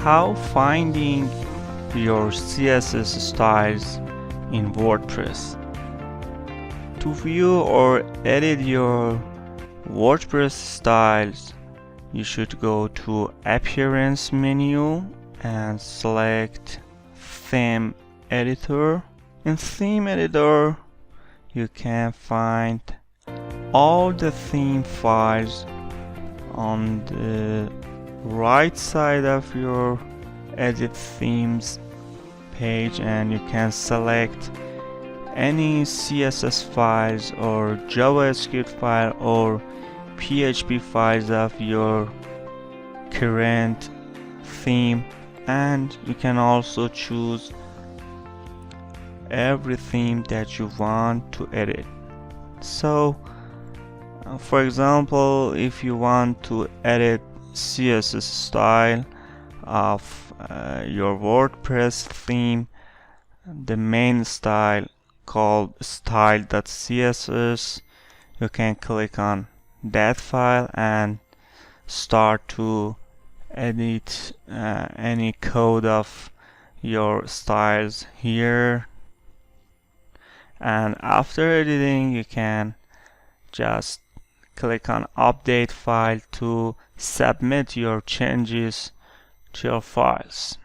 How finding your CSS styles in WordPress. To view or edit your WordPress styles, you should go to Appearance menu and select Theme Editor. In Theme Editor, you can find all the theme files on the right side of your Edit Themes page, and you can select any CSS files or JavaScript file or PHP files of your current theme, and you can also choose every theme that you want to edit. So for example, if you want to edit CSS style of your WordPress theme, the main style called style.css, you can click on that file and start to edit any code of your styles here. And after editing, you can just click on update file to submit your changes to your files.